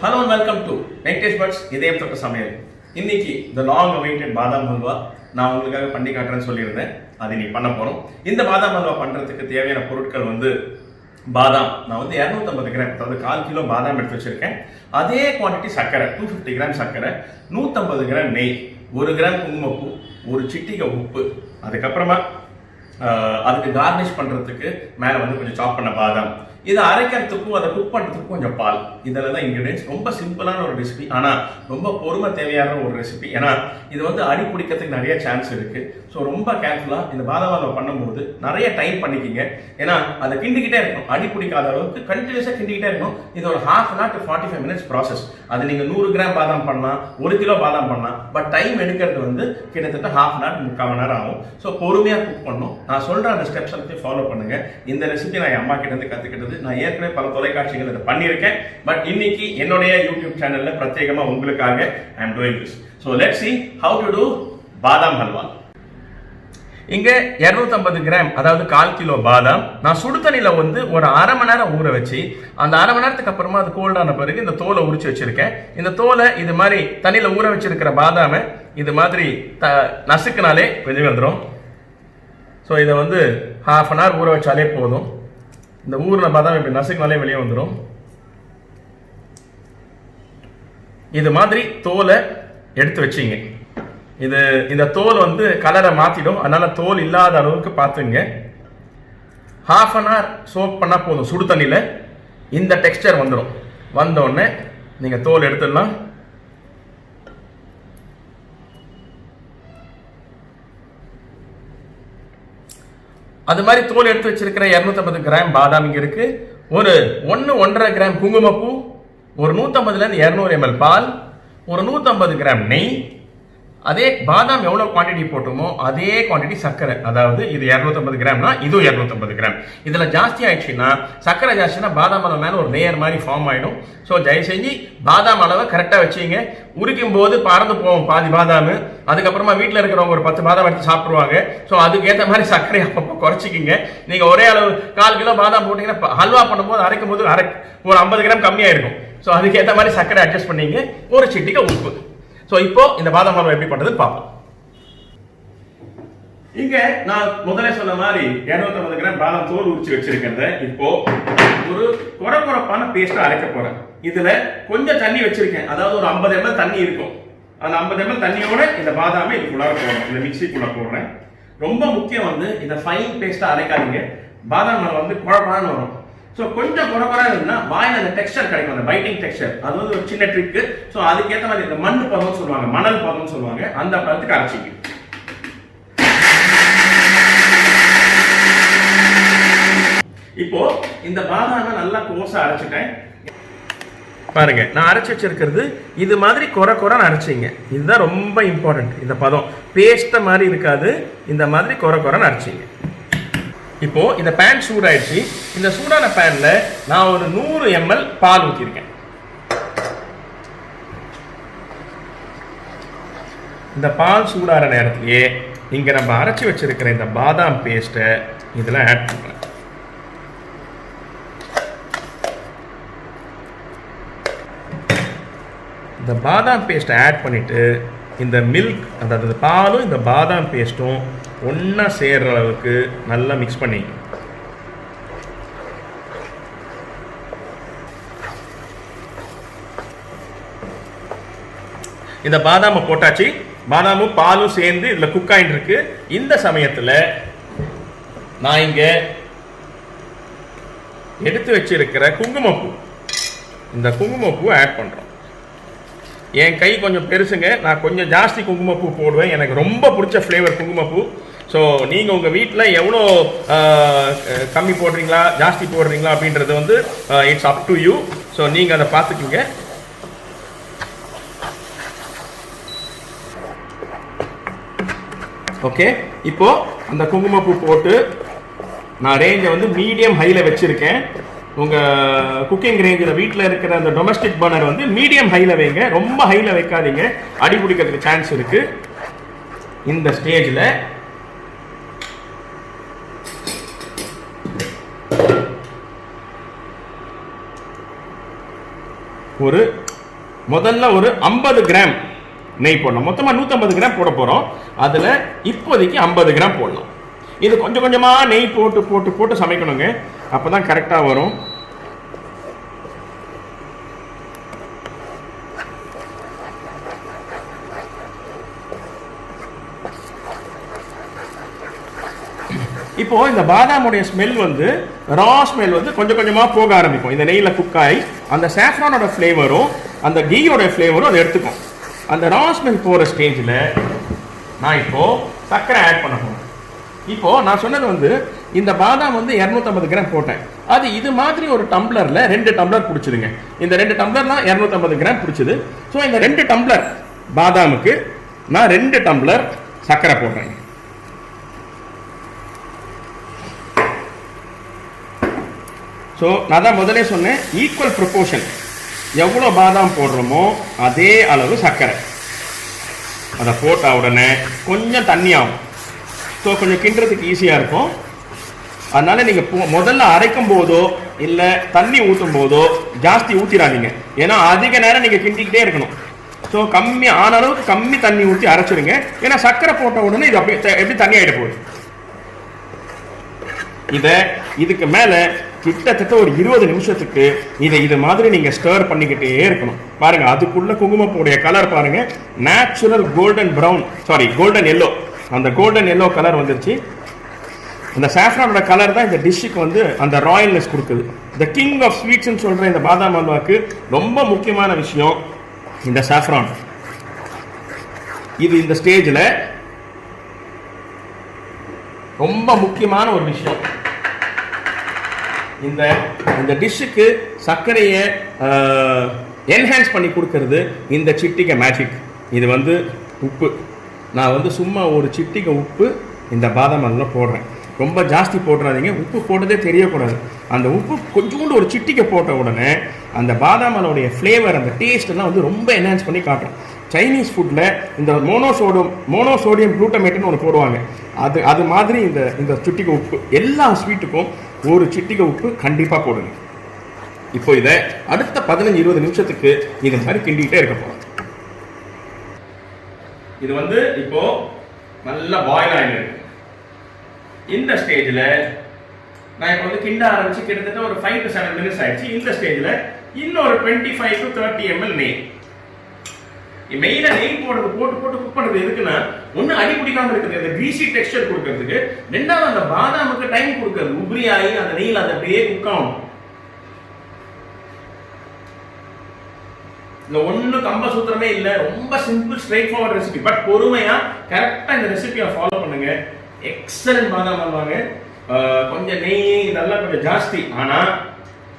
Hello and welcome to Venkatesh Butts இதயம் தொட்ட சமையல். இன்னைக்கு the long awaited பாதாம் ஹல்வா நான் உங்களுக்காக பண்ணி காட்டுறேன்னு சொல்லியிருந்தேன். அதை நீ பண்ண போறோம். இந்த பாதாம் ஹல்வா பண்றதுக்கு தேவையான பொருட்கள் பாதாம் நான் 250 கிராம் அதாவது 1/4 கிலோ பாதாம் எடுத்து வச்சிருக்கேன். அதே குவாண்டிட்டி சர்க்கரை 250 கிராம் சர்க்கரை, 150 கிராம் நெய், 1 கிராம் குங்குமப்பூ, ஒரு சிட்டிகை உப்பு, அதுக்கப்புறமா அதுக்கு கார்னிஷ் பண்றதுக்கு மேல கொஞ்சம் சாப் பண்ண பாதாம், இதை அரைக்கிறதுக்கும் அதை குக் பண்ணுறதுக்கும் கொஞ்சம் பால், இதெல்லாம் தான் இன்கிரீடியன்ஸ். ரொம்ப சிம்பிளான ஒரு ரெசிபி, ஆனால் ரொம்ப பொறுமை தேவையான ஒரு ரெசிபி. ஏன்னா இது அடி பிடிக்கிறதுக்கு நிறைய சான்ஸ் இருக்கு. ஸோ ரொம்ப கேர்ஃபுல்லாக இந்த பாதாம் ஹல்வா பண்ணும்போது நிறைய டைம் பண்ணிக்கிங்க. ஏன்னா அதை கிண்டிக்கிட்டே இருக்கணும், அடி பிடிக்காத அளவுக்கு கண்டினியூஸாக கிண்டிக்கிட்டே இருக்கணும். இது ஒரு ½ hour to 45 minutes ப்ராசஸ். அது நீங்கள் 100 கிராம் பாதாம் பண்ணலாம், 1 கிலோ பாதாம் பண்ணலாம். பட் டைம் எடுக்கிறது கிட்டத்தட்ட ½ hour to 3/4 மணி நேரம் ஆகும். ஸோ பொறுமையாக குக் பண்ணணும். நான் சொல்கிற அந்த ஸ்டெப்ஸ் எல்லாத்தையும் ஃபாலோ பண்ணுங்க. இந்த ரெசிபி நான் என் அம்மா கிட்ட இருந்து கற்றுக்கிட்டது. நான் ஏற்கனவே பல தொலைக்காட்சிகள் இதை பண்ணியிருக்கேன். பட் இன்னைக்கு என்னுடைய யூடியூப் சேனல்ல பிரத்யேகமா உங்களுக்காக I am doing this. So let's see how to do பாதாம் ஹல்வா. இங்க 250 கிராம் அதாவது 1/4 கிலோ பாதாம் நான் சுடு தண்ணியில ஒரு ½ மணி நேரம் ஊற வச்சு, அந்த ½ மணி நேரத்துக்கு அப்புறமா அது கோல்டான பிறகு இந்த தோலை உரிச்சு வச்சிருக்கேன். இந்த தோலை இது மாதிரி தண்ணியில ஊற வச்சிருக்கிற பாதாம இது மாதிரி நசுக்குனாலே வெளியே வந்துடும். ஸோ இதை ½ an hour ஊற வச்சாலே போதும். இந்த ஊர்ன பாதாம் இப்படி நசுக்குனாலே வெளியே வந்துடும். இது மாதிரி தோலை எடுத்து வச்சிங்க. இந்த தோல் கலரை மாத்திடும். அதனால தோல் இல்லாத அளவுக்கு பார்த்துங்க. ½ an hour சோக் பண்ணா போதும் சுடு தண்ணியில. இந்த டெக்ஸ்டர் வந்துடும். வந்த உடனே நீங்க தோல் எடுத்துடலாம். அது மாதிரி தோல் எடுத்து வச்சிருக்கிற 250 கிராம் பாதாம் இங்க இருக்கு. ஒரு 1-1.5 கிராம் குங்குமப்பூ, ஒரு 150 to 200 ml பால், ஒரு 150 கிராம் நெய், அதே பாதாம் எவ்வளவு குவான்டிட்டி போட்டோமோ அதே குவான்டிட்டி சர்க்கரை. அதாவது இது 250 கிராம்னா இதுவும் 250 கிராம். இதுல ஜாஸ்தி ஆயிடுச்சுன்னா சர்க்கரை ஜாஸ்தினா பாதாம் அளவு மேல ஒரு லேயர் மாதிரி ஃபார்ம் ஆயிடும். ஸோ தயவு செஞ்சு பாதாம் அளவை கரெக்டா வச்சுங்க. உரிக்கும் போது பறந்து போவோம் பாதி பாதாம். அதுக்கப்புறமா வீட்டில் இருக்கிறவங்க ஒரு 10 பாதாம் எடுத்து சாப்பிடுவாங்க. ஸோ அதுக்கு ஏற்ற மாதிரி சர்க்கரை அப்பப்போ குறைச்சிக்கிங்க. நீங்க ஒரே அளவு 1/4 கிலோ பாதாம் போட்டீங்கன்னா ஹல்வா பண்ணும்போது அரைக்கும் போது ஒரு 50 கிராம் கம்மியா இருக்கும். ஸோ அதுக்கு ஏற்ற மாதிரி சர்க்கரை அட்ஜஸ்ட் பண்ணீங்க. ஒரு சிட்டிகை உப்பு. ஸோ இப்போ இந்த பாதாம் ஹல்வா எப்படி பண்றதுன்னு பார்ப்போம். இங்க நான் முதல்ல சொன்ன மாதிரி 250 கிராம் பாதாம் தோல் உரிச்சு வச்சிருக்கிறத இப்போ ஒரு குறப்பான பேஸ்டா அரைக்க போறேன். இதுல கொஞ்சம் தண்ணி வச்சிருக்கேன். அதாவது ஒரு 50 ml தண்ணி இருக்கும். அந்த 50 ml தண்ணியோட இந்த பாதாமை இதுக்குள்ளார போடுறேன். இந்த மிக்சிக்குள்ள போடுறேன். ரொம்ப முக்கியம் இந்த ஃபைன் பேஸ்டா அரைக்காதீங்க. பாதாம் குழப்பான்னு வரும். ஸோ கொஞ்சம் குறகுறா இருந்தா வாயில் அந்த டெக்ஸ்டர் கிடைக்கும், அந்த பைட்டிங் டெக்ஸ்டர். அது ஒரு சின்ன ட்ரிக்கு. ஸோ அதுக்கேற்ற மாதிரி இந்த மண் பதம் சொல்லுவாங்க, மணல் பதம் சொல்லுவாங்க, அந்த பதத்துக்கு அரைச்சிங்க. இப்போ இந்த பாதாமை நல்லா கோசா அரைச்சிட்டேன். பாருங்க, நான் அரைச்சி வச்சிருக்கிறது இது மாதிரி குறன்னு அரைச்சிங்க. இதுதான் ரொம்ப இம்பார்ட்டன்ட். இந்த பதம் பேஸ்ட் மாதிரி இருக்காது, இந்த மாதிரி குறன்னு அரைச்சிங்க. இப்போ இந்த பேன் சூடாயிடுச்சு. இந்த சூடான பேன்ல நான் ஒரு 100 ml பால் ஊற்றிருக்கேன். இந்த பால் சூடான நேரத்திலேயே இங்க நம்ம அரைச்சி வச்சிருக்கிற இந்த பாதாம் பேஸ்ட்டை இதுல ஆட் பண்றேன். இந்த பாதாம் பேஸ்ட்டை ஆட் பண்ணிட்டு இந்த மில்க் அதாவது பாலும் இந்த பாதாம் பேஸ்ட்டும் ஒன்னா சேர்ற அளவுக்கு நல்லா மிக்ஸ் பண்ணி இந்த பாதாமை போட்டாச்சு. பாதாமும் பாலும் சேர்ந்து இதுல குக் ஆயிட்டு இருக்கு. இந்த சமயத்துல நான் இங்க எடுத்து வச்சிருக்கிற குங்குமப்பூ, இந்த குங்குமப்பூ ஆட் பண்றோம். என் கை கொஞ்சம் பெருசுங்க, நான் கொஞ்சம் ஜாஸ்தி குங்குமப்பூ போடுவேன். எனக்கு ரொம்ப பிடிச்ச ஃப்ளேவர் குங்குமப்பூ. ஸோ நீங்கள் உங்கள் வீட்டில் எவ்வளோ கம்மி போடுறீங்களா ஜாஸ்தி போடுறீங்களா அப்படின்றது it's up to you. So நீங்கள் அதை பார்த்துக்குங்க. ஓகே, இப்போ அந்த குங்குமப்பூ போட்டு நான் ரேஞ்சை மீடியம் ஹையில் வச்சுருக்கேன். உங்கள் குக்கிங் ரேஞ்சில் வீட்டில் இருக்கிற அந்த டொமஸ்டிக் பர்னர் மீடியம் ஹையில் வைங்க. ரொம்ப ஹையில் வைக்காதீங்க, அடி பிடிக்கிறதுக்கு சான்ஸ் இருக்குது. இந்த ஸ்டேஜில் ஒரு முதல்ல ஒரு 50 கிராம் நெய் போடணும். மொத்தமாக 150 கிராம் போட போகிறோம். அதில் இப்போதைக்கு 50 கிராம் போடலாம். இது கொஞ்சம் கொஞ்சமாக நெய் போட்டு போட்டு போட்டு சமைக்கணுங்க. அப்போ தான் கரெக்டாக வரும். இப்போ இந்த பாதாமுடைய ஸ்மெல் வந்து ரா ஸ்மெல் வந்து கொஞ்சம் கொஞ்சமாக போக ஆரம்பிக்கும். இந்த நெய்யில் குக் ஆகி அந்த சாஃப்ரானோட ஃப்ளேவரும் அந்த கீயோட ஃப்ளேவரும் அதை எடுத்துக்கும். அந்த ரா ஸ்மெல் போகிற ஸ்டேஜில் நான் இப்போ சர்க்கரை ஆட் பண்ண போகிறேன். இப்போ நான் சொன்னது வந்து இந்த பாதாம் வந்து 250 கிராம் போட்டேன். அது இது மாதிரி ஒரு டம்ளர்ல 2 டம்ளர் பிடிச்சிதுங்க. இந்த 2 டம்ளர்லாம் 250 கிராம் பிடிச்சது. ஸோ இந்த 2 டம்ளர் பாதாமுக்கு நான் 2 டம்ளர் சர்க்கரை போடுறேன். ஸோ நான் தான் முதலே சொன்னேன், ஈக்குவல் ப்ரொபோர்ஷன். எவ்வளோ பாதாம் போடுறோமோ அதே அளவு சர்க்கரை. அதை போட்ட உடனே கொஞ்சம் தண்ணி ஆகும். ஸோ கொஞ்சம் கிண்டுறதுக்கு ஈஸியாக இருக்கும். அதனால நீங்கள் முதல்ல அரைக்கும் போதோ இல்லை தண்ணி ஊற்றும் போதோ ஜாஸ்தி ஊற்றிடாதீங்க. ஏன்னா அதிக நேரம் நீங்கள் கிண்டிக்கிட்டே இருக்கணும். ஸோ கம்மி ஆன அளவுக்கு கம்மி தண்ணி ஊற்றி அரைச்சிடுங்க. ஏன்னா சர்க்கரை போட்ட உடனே இது அப்படியே எப்படி தண்ணி ஆகிட போகுது. இதுக்கு மேலே கிட்டத்தட்ட ஒரு 20 நிமிஷத்துக்கு இது மாதிரி நீங்கள் ஸ்டர் பண்ணிக்கிட்டே இருக்கணும். பாருங்க, அதுக்குள்ள குங்குமப்பூடைய கலர் பாருங்க, natural golden brown, sorry golden yellow. அந்த கோல்டன் எல்லோ கலர் வந்துருச்சு. அந்த சாஃப்ரானோட கலர் தான் இந்த டிஷ்ஷுக்கு வந்து அந்த ராயல்னஸ் கொடுக்குது. த கிங் ஆஃப் ஸ்வீட்ஸ்ன்னு சொல்ற இந்த பாதாம் அல்வாக்கு ரொம்ப முக்கியமான விஷயம் இந்த சாஃப்ரான். இது இந்த ஸ்டேஜில் ரொம்ப முக்கியமான ஒரு விஷயம். இந்த டிஷ்ஷுக்கு சர்க்கரையை என்ஹான்ஸ் பண்ணி கொடுக்கறது இந்த சிட்டிகை மேஜிக். இது வந்து உப்பு. நான் வந்து சும்மா ஒரு சிட்டிகை உப்பு இந்த பாதாம் அல்வாவில் போடுறேன். ரொம்ப ஜாஸ்தி போட்டுறாதீங்க, உப்பு போட்டதே தெரியக்கூடாது. அந்த உப்பு கொஞ்சோண்டு ஒரு சிட்டிகை போட்ட உடனே அந்த பாதாம் அல்வாவுடைய ஃப்ளேவர், அந்த டேஸ்ட் எல்லாம் வந்து ரொம்ப என்ஹான்ஸ் பண்ணி காட்டும். சைனீஸ் ஃபுட்டில் இந்த மோனோசோடியம் குளூட்டமேட்டுன்னு ஒன்று போடுவாங்க. அது மாதிரி இந்த சிட்டிகை உப்பு எல்லா ஸ்வீட்டுக்கும் ஒரு சிட்டிகை உப்பு கண்டிப்பாக போடுங்க. இப்போ இதை அடுத்த 15-20 நிமிஷத்துக்கு இது மாதிரி கிண்டிக்கிட்டே இருக்க போகிறோம். இது வந்து இப்போ நல்லா பாயில் ஆகிருக்கு. இந்த ஸ்டேஜில் நான் இப்போ வந்து கிண்ட ஆரம்பிச்சு கிட்டத்தட்ட ஒரு 5 to 7 minutes ஆயிடுச்சு. இந்த ஸ்டேஜில் இன்னொரு 25 to 30 ml நெய். மெயினாக நெய் போட்டு குக் பண்ணுறது எதுக்குன்னா, ஒன்று அடி பிடிக்காம இருக்குது, அந்த கிரீசி டெக்ஸ்டர் கொடுக்கறதுக்கு. ரெண்டாவது அந்த பாதாமுக்கு டைம் கொடுக்கறது, உப்ரி ஆகி அந்த நெய்யில் அந்த அப்படியே குக் ஆகணும். இந்த ஒன்று கம்ப சூத்திரமே இல்லை, ரொம்ப simple straight forward recipe. But பொறுமையாக கரெக்டாக இந்த ரெசிபியை ஃபாலோ பண்ணுங்க. எக்ஸலன்ட் பாதாம் அல்வாங்க. கொஞ்சம் நெய் இதெல்லாம் கொஞ்சம் ஜாஸ்தி, ஆனால்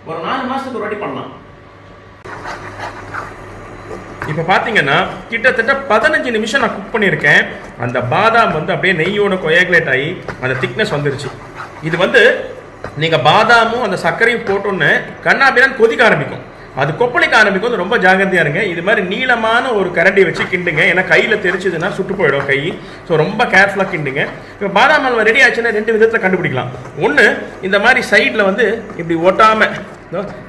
ஒரு 4 மாதத்துக்கு ஒரு வாட்டி பண்ணலாம். இப்போ பார்த்தீங்கன்னா கிட்டத்தட்ட 15 நிமிஷம் நான் குக் பண்ணியிருக்கேன். அந்த பாதாம் வந்து அப்படியே நெய்யோட கொயாகுலேட் ஆகி அந்த திக்னஸ் வந்துருச்சு. இது வந்து நீங்கள் பாதாமும் அந்த சர்க்கரையும் போட்டோன்னு கண்ணாபிரான் கொதிக்க ஆரம்பிக்கும், அது கொப்பளிக்க ஆரம்பிக்கும். ரொம்ப ஜாகிரதையாக இருங்க. இது மாதிரி நீளமான ஒரு கரண்டி வச்சு கிண்டுங்க, ஏன்னா கையில் தெரிச்சதுன்னா சுட்டு போயிடும் கை. ஸோ ரொம்ப கேர்ஃபுல்லாக கிண்டுங்க. இப்போ பாதாம் அல்வா ரெடி ஆச்சுன்னா 2 விதத்தில் கண்டுபிடிக்கலாம். ஒன்று, இந்த மாதிரி சைடில் வந்து இப்படி ஒட்டாமல்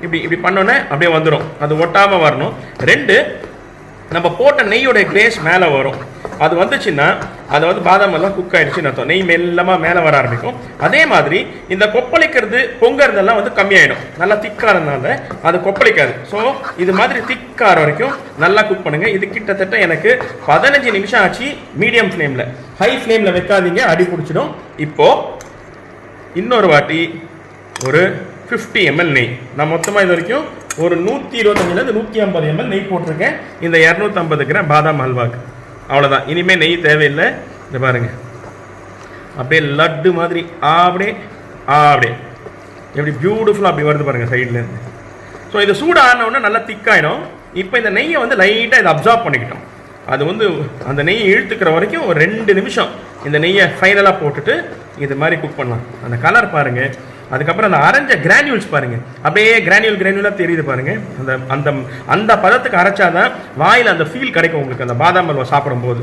இப்படி பண்ணோன்னே அப்படியே வந்துடும், அது ஒட்டாமல் வரணும். 2, நம்ம போட்ட நெய்யோட கிரேஸ் மேலே வரும். அது வந்துச்சுன்னா அதை வந்து பாதாம் எல்லாம் குக் ஆயிடுச்சுன்னு அர்த்தம். நெய் மெல்லமாக மேலே வர ஆரம்பிக்கும். அதே மாதிரி இந்த கொப்பளிக்கிறது பொங்கறதெல்லாம் வந்து கம்மியாயிடும். நல்லா திக்காகிறதுனால அது கொப்பளிக்காது. ஸோ இது மாதிரி திக்கார வரைக்கும் நல்லா குக் பண்ணுங்க. இது கிட்டத்தட்ட எனக்கு 15 நிமிஷம் ஆச்சு மீடியம் ஃப்ளேமில். ஹை ஃப்ளேமில் வைக்காதீங்க, அடி பிடிச்சிடும். இப்போ இன்னொரு வாட்டி ஒரு 50 ml நெய். நான் மொத்தமாக இது வரைக்கும் ஒரு 125 150 ml நெய் போட்டிருக்கேன் இந்த 250 கிராம் பாதாம் ஹல்வாக்கு. அவ்வளோதான், இனிமேல் நெய் தேவையில்லை. இந்த பாருங்க, அப்படியே லட்டு மாதிரி அப்படியே எப்படி பியூட்டிஃபுல்லாக அப்படி வருது பாருங்க சைட்லேருந்து. ஸோ இது சூடு ஆனவுடனே நல்லா திக்காயிடும். இப்போ இந்த நெய்யை வந்து லைட்டாக இதை அப்சார்ப் பண்ணிக்கிட்டோம். அது வந்து அந்த நெய்யை இழுத்துக்கிற வரைக்கும் ஒரு 2 நிமிஷம் இந்த நெய்யை ஃபைனலாக போட்டுட்டு இது மாதிரி குக் பண்ணலாம். அந்த கலர் பாருங்கள். அதுக்கப்புறம் அந்த அரைஞ்ச கிரானியூல்ஸ் பாருங்க, அப்படியே கிரானியூலாக தெரியுது பாருங்க. அந்த பதத்துக்கு அரைச்சாதான் வாயில் அந்த ஃபீல் கிடைக்கும் உங்களுக்கு அந்த பாதாம் அல்வா சாப்பிடும்போது.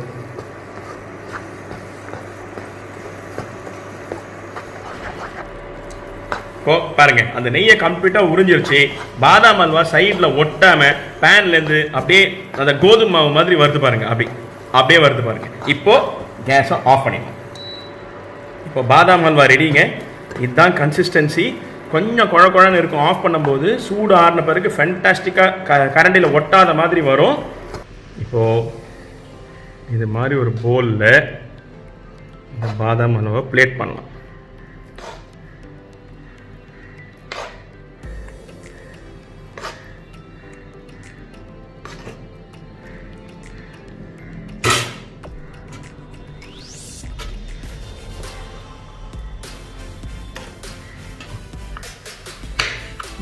இப்போ பாருங்க அந்த நெய்யை கம்ப்ளீட்டாக உறிஞ்சிருச்சு. பாதாம் அல்வா சைடில் ஒட்டாம பேன்லேருந்து அப்படியே அந்த கோதுமை மாவு மாதிரி வருது பாருங்க. அப்படியே வருது பாருங்க. இப்போ கேஸை ஆஃப் பண்ணிடலாம். இப்போ பாதாம் அல்வா ரெடிங்க. இதுதான் கன்சிஸ்டன்சி. கொஞ்சம் குழன்னு இருக்கும். ஆஃப் பண்ணும்போது சூடு ஆறின பிறகு ஃபென்டாஸ்டிக்காக கரண்டியில் ஒட்டாத மாதிரி வரும். இப்போது இது மாதிரி ஒரு போலில் இந்த பாதாம் அல்வாவை பிளேட் பண்ணலாம்.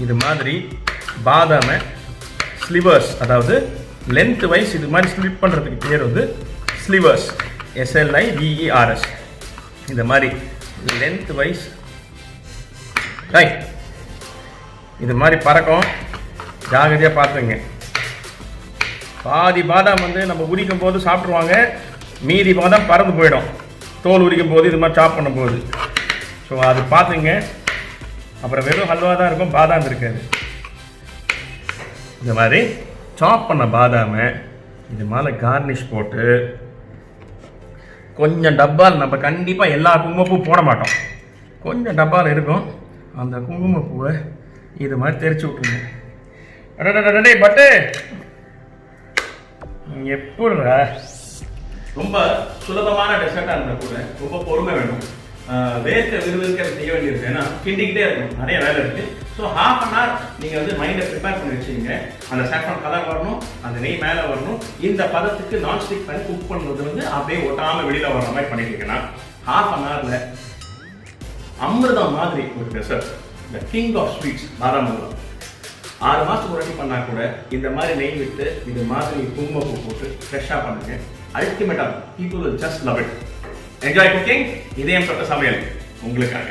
இது மாதிரி பாதாமை ஸ்லிவர்ஸ், அதாவது லென்த் வைஸ் இது மாதிரி ஸ்லிப் பண்ணுறதுக்கு பேர் வந்து ஸ்லிவர்ஸ், SLIVERS. இந்த மாதிரி லென்த் வைஸ் இது மாதிரி பறக்கும். ஜாகிரதையாக பார்த்துங்க. பாதி பாதாம் வந்து நம்ம உரிக்கும் போது சாப்பிட்ருவாங்க, மீதி பாதாம் பறந்து போயிடும் தோல் உரிக்கும் போது இது மாதிரி சாப் பண்ணும்போது. ஸோ அது பார்த்துங்க. அப்புறம் வெறும் ஹல்வா தான் இருக்கும், பாதாம் இருக்காது. இந்த மாதிரி சாப் பண்ண பாதாமை இது மேலே கார்னிஷ் போட்டு கொஞ்சம் டப்பால், நம்ம கண்டிப்பாக எல்லா குங்குமப்பூ போட மாட்டோம், கொஞ்சம் டப்பால் இருக்கும், அந்த குங்குமப்பூவை இது மாதிரி தெரிச்சு விட்டுருங்க. அடடே பட்டு எப்படிடா, ரொம்ப சுலபமான டெசர்ட்டாக இருந்தால் கூட ரொம்ப பொறுமை வேணும். வேர்க்க விறுவிறுக்க செய்ய வேண்டியிருக்கு. ஏன்னா கிண்டிக்கிட்டே இருக்கும், நிறைய வேலை இருக்குது. ஸோ ½ அன் ஹவர் நீங்கள் வந்து மைண்டை ப்ரிப்பேர் பண்ணி வச்சுக்கிங்க. அந்த சாஃப்ரான் கலர் வரணும், அந்த நெய் மேலே வரணும். இந்த பதத்துக்கு நான்ஸ்டிக் பண்ணி குக் பண்ணுறது வந்து அப்படியே ஒட்டாமல் வெளியில் வர மாதிரி பண்ணிட்டீங்கன்னா ½ அன் ஹவரில் அமிர்தம் மாதிரி ஒரு dessert, the king of sweets badam halwa. 6 மாதத்துக்கு ஒரு பண்ணால் கூட இந்த மாதிரி நெய் விட்டு இது மாதிரி குங்குமப்பூ போட்டு ஃப்ரெஷ்ஷாக பண்ணுங்க. அல்டிமேட்டாக people will just love it. Enjoy cooking. இதயம் தொட்ட சமையல் உங்களுக்காக.